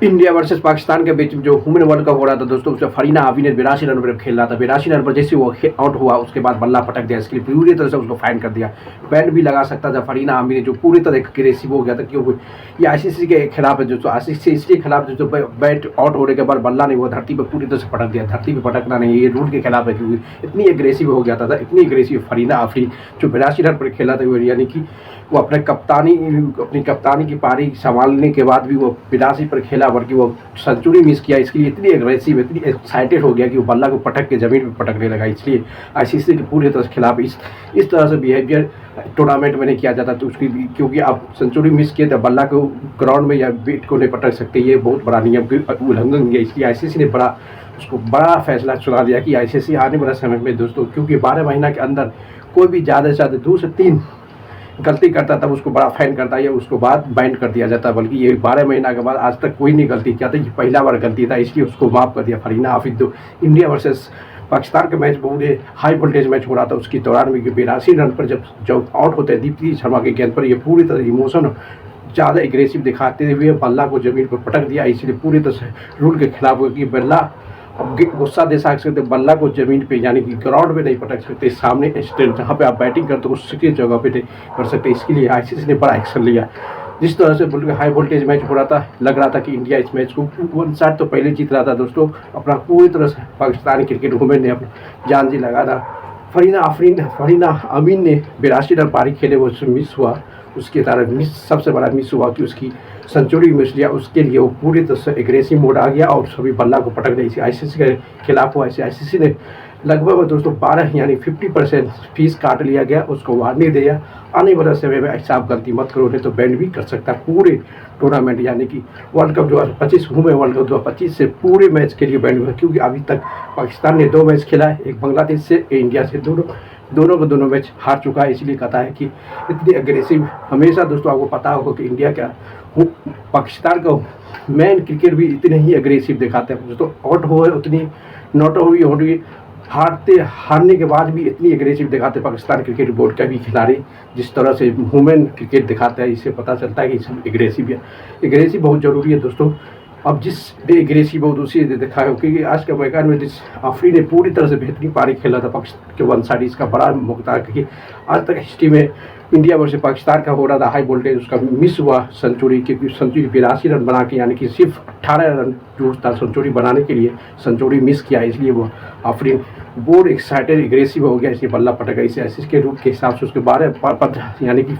India versus Pakistan के बीच जो women world cup हो रहा था दोस्तों, उसमें फरीना हाफी ने 82 रन पर खेल रहा था। 82 रन पर जैसे वो आउट हुआ उसके बाद बल्ला पटक दिया, इसके लिए पूरी तरह से उसको फाइन कर दिया। बैन भी लगा सकता था फरीना हाफी ने, जो पूरी तरह अग्रेसिव हो गया था, क्योंकि ये आईसीसी के खिलाफ है। जो आईसीसी इसके खिलाफ जो बैट आउट होने के बाद बल्ला ने वो धरती पर पूरी तरह से पटक दिया। धरती पर पटकना नहीं, ये रूल के खिलाफ है, क्योंकि इतनी अग्रेसिव हो गया था, इतनी अग्रेसिव फरीना हाफी जो 82 रन पर खेला था, यानी कि वो अपनी कप्तानी की पारी संभालने के बाद भी वो 82 पर खेला, बल्कि वो सेंचुरी मिस किया। इसके लिए इतनी एग्रेसिव, इतनी एक्साइटेड हो गया कि वो बल्ला को पटक के ज़मीन पर पटकने लगा। इसलिए आईसीसी के पूरी तरह से खिलाफ इस तरह से बिहेवियर टूर्नामेंट में नहीं किया जाता। तो उसकी, क्योंकि आप सेंचुरी मिस किए तो बल्ला को ग्राउंड में या बैट को नहीं पटक सकते, ये बहुत बड़ा नियम की उल्लंघन है। इसलिए आईसीसी ने उसको बड़ा फैसला सुना दिया कि आईसीसी आने वाले समय में दोस्तों, क्योंकि 12 महीना के अंदर कोई भी ज़्यादा से ज़्यादा 2 से 3 गलती करता तब उसको बड़ा फाइन करता है, या उसको बाद बाइंड कर दिया जाता। बल्कि ये 12 महीना के बाद आज तक कोई नहीं गलती किया था, ये पहला बार गलती था, इसलिए उसको माफ़ कर दिया। फरीना हाफी तो इंडिया वर्सेस पाकिस्तान का मैच बहुत हाई वोल्टेज मैच हो रहा था, उसकी दौरान में 82 रन पर जब आउट होते हैं दीप्ति शर्मा के गेंद पर, ये पूरी तरह इमोशन ज़्यादा एग्रेसिव दिखाते हुए बल्ला को जमीन पर पटक दिया। इसलिए पूरी तरह से रूल के खिलाफ हुआ कि बल्ला गुस्सा दे सकते, बल्ला को जमीन पे यानी कि ग्राउंड में नहीं पटक सकते, सामने स्टैंड जहाँ पे आप बैटिंग करते हो उसकी जगह पे नहीं कर सकते। इसके लिए आईसीसी ने बड़ा एक्शन लिया। जिस तरह से बोल के हाई वोल्टेज मैच हो रहा था, लग रहा था कि इंडिया इस मैच को 1 शॉट तो पहले जीत रहा था दोस्तों। अपना पूरी तरह से पाकिस्तानी क्रिकेट वुमेन ने अपना जान जी लगा था। फरीना अमीन ने 82 रन पारी खेले, वो मिस हुआ, उसके कारण सबसे बड़ा मिस हुआ कि उसकी सेंचुरी मिस लिया। उसके लिए वो पूरी तरह से एग्रेसिव मोड आ गया और सभी बल्ला को पटक दी। इसी आईसीसी के खिलाफ हुआ। ऐसे आईसीसी ने लगभग दोस्तों 12 यानी 50% फीस काट लिया गया, उसको वार्निंग दिया। आने वाले समय में ऐसा आप गलती मत करो, नहीं तो बैन भी कर सकता है पूरे टूर्नामेंट, यानी कि world cup 2025 women world cup 2025 से पूरे मैच के लिए बैन हुआ। क्योंकि अभी तक पाकिस्तान ने 2 मैच खेला है, एक बांग्लादेश से, एक इंडिया से, दोनों मैच हार चुका है। इसलिए कहता है कि इतनी अग्रेसिव हमेशा दोस्तों आपको पता होगा कि इंडिया का पाकिस्तान का मैन क्रिकेट भी इतने ही अग्रेसिव दिखाते हैं। दोस्तों आउट हो उतनी नॉट हुई हारने के बाद भी इतनी एग्रेसिव दिखाते पाकिस्तान क्रिकेट बोर्ड का भी खिलाड़ी। जिस तरह से वुमेन क्रिकेट दिखाते हैं, इससे पता चलता है कि सब एग्रेसिव है। एग्रेसिव बहुत ज़रूरी है दोस्तों। अब जिस डे एग्रेसिव हो उसी डे दिखाया, क्योंकि आज के मैदान में जिस आफरी ने पूरी तरह से बेहतरीन पारी खेला था पाकिस्तान के 1 साइड, इसका बड़ा मौका था। क्योंकि आज तक हिस्ट्री में इंडिया वर्सेस पाकिस्तान का हो रहा था हाई वोल्टेज, उसका मिस हुआ सेंचुरी, क्योंकि सेंचुरी 82 रन बना के, यानी कि सिर्फ 18 रन जो था सेंचुरी बनाने के लिए सेंचुरी मिस किया। इसलिए वो आफरीन बहुत एक्साइटेड एग्रेसिव हो गया, इसलिए बल्ला पटका। इसे ऐसे के रूप के हिसाब से उसके 12 यानी कि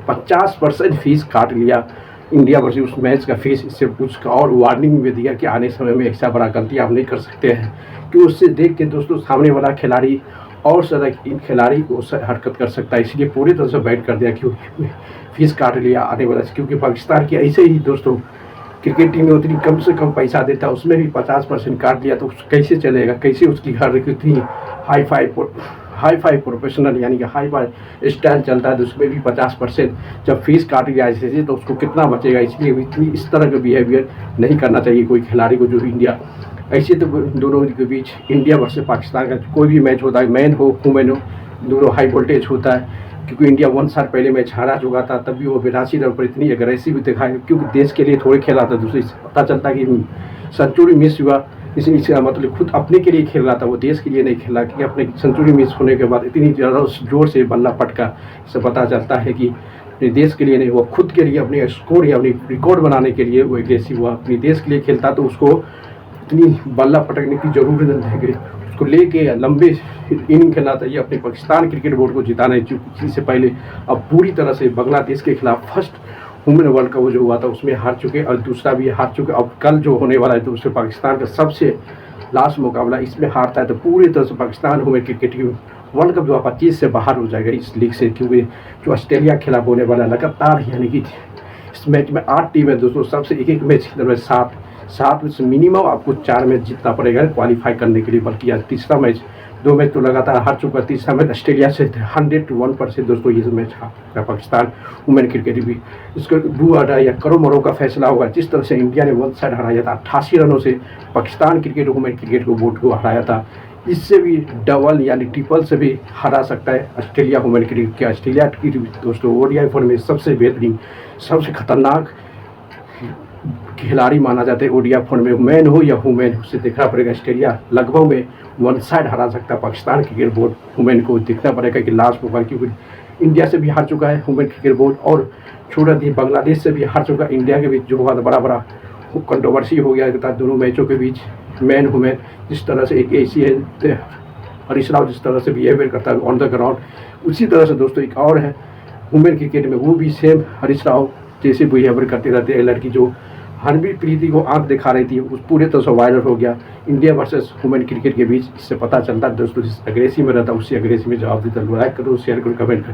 50% फीस काट लिया इंडिया वर्सेस उस मैच का फीस। इससे उसका और वार्निंग भी दिया कि आने समय में ऐसा बड़ा गलती आप नहीं कर सकते हैं, कि उससे देख के दोस्तों सामने वाला खिलाड़ी और ज़्यादा इन खिलाड़ी को हरकत कर सकता है। इसलिए पूरी तरह से बैट कर दिया, क्योंकि फीस काट लिया आने वाला। क्योंकि पाकिस्तान की ऐसे ही दोस्तों क्रिकेट टीम में उतनी कम से कम पैसा देता है, उसमें भी 50% काट लिया, तो कैसे चलेगा? कैसे उसकी घर इतनी हाई फाई प्रोफेशनल यानी कि हाई फाई स्टाइल चलता है, तो उसमें भी 50% जब फीस काट लिया ऐसे तो उसको कितना बचेगा? इसलिए इतनी इस तरह का बिहेवियर नहीं करना चाहिए कोई खिलाड़ी को। जो इंडिया ऐसे तो दोनों के बीच इंडिया वर्सेस पाकिस्तान का कोई भी मैच होता है, मैन हो वुमेन हो, दोनों हाई वोल्टेज होता है। क्योंकि इंडिया 1 साल पहले मैच हारा चुका था, तब भी वो 82 रन पर इतनी अग्रेसिव दिखाई, क्योंकि देश के लिए थोड़ी खेला था। दूसरी पता चलता है कि सेंचुरी मिस हुआ, इसका मतलब खुद अपने के लिए खेल रहा था, वो देश के लिए नहीं खेला। कि अपने सेंचुरी मिस होने के बाद इतनी ज़्यादा जोर से बल्ला पटका, इससे पता चलता है कि अपने देश के लिए नहीं, वो खुद के लिए अपने स्कोर या अपनी रिकॉर्ड बनाने के लिए वो एग्रेसिव हुआ। अपने देश के लिए खेलता तो उसको इतनी बल्ला पटकने की जरूरत नहीं है, उसको लेके लंबे इनिंग खेलना चाहिए। अपने पाकिस्तान क्रिकेट बोर्ड को जिताना है, इससे पहले अब पूरी तरह से बांग्लादेश के खिलाफ फर्स्ट वुमेन वर्ल्ड कप जो हुआ था उसमें हार चुके, और दूसरा भी हार चुके। अब कल जो होने वाला है तो उसमें पाकिस्तान का सबसे लास्ट मुकाबला, इसमें हारता है तो पूरी तरह से Pakistan women cricket world cup 2025 से बाहर हो जाएगा इस लीग से। क्योंकि जो ऑस्ट्रेलिया के खिलाफ होने वाला लगातार, यानी कि इस मैच में 8 टीम है दोस्तों, सबसे एक मैच में 7 में से मिनिमम आपको 4 मैच जीतना पड़ेगा क्वालिफाई करने के लिए। बल्कि आज तीसरा मैच, 2 मैच तो लगातार हार चुका, तीसरा मैच ऑस्ट्रेलिया से 101% दोस्तों ये मैच हारा पाकिस्तान वुमेन क्रिकेट भी। इसको डू अडा या करो मरो का फैसला होगा। जिस तरह से इंडिया ने 1 साइड हराया था 88 रनों से पाकिस्तान क्रिकेट वुमेन क्रिकेट को बोर्ड को हराया था, इससे भी डबल यानी ट्रिपल से भी हरा सकता है ऑस्ट्रेलिया वुमेन क्रिकेट के। ऑस्ट्रेलिया की दोस्तों ओडीआई फॉर्मेट में सबसे बेहतरीन, सबसे खतरनाक खिलाड़ी माना जाता है ओडिया फॉर्म में, मैन हो या वुमेन, उससे देखना पड़ेगा। ऑस्ट्रेलिया लगभग में वन साइड हरा सकता है पाकिस्तान क्रिकेट बोर्ड। वुमेन को देखना पड़ेगा कि लास्ट ओवर, क्योंकि इंडिया से भी हार चुका है वुमेन क्रिकेट बोर्ड, और छोड़ा दी बांग्लादेश से भी हार चुका। इंडिया के बीच जो हुआ बड़ा बड़ा कंट्रोवर्सी हो गया था दोनों मैचों के बीच, मैन वुमेन। जिस तरह से एक एशियन हरीश राव जिस तरह से बिहेवियर करता है ऑन द ग्राउंड, उसी तरह से दोस्तों एक और है वुमेन क्रिकेट में, वो भी सेम हरीश राव जैसे बिहेवियर करते रहते हैं। लड़की जो हरप्रीत प्रीति को आंख दिखा रही थी, उस पूरे तरह से वायरल हो गया इंडिया वर्सेस वुमेन क्रिकेट के बीच। इससे पता चलता है दोस्तों, जिस अग्रेसिव में रहता है उसी अग्रेसिव में जवाब देता है। लाइक करो, शेयर करो, कमेंट करो।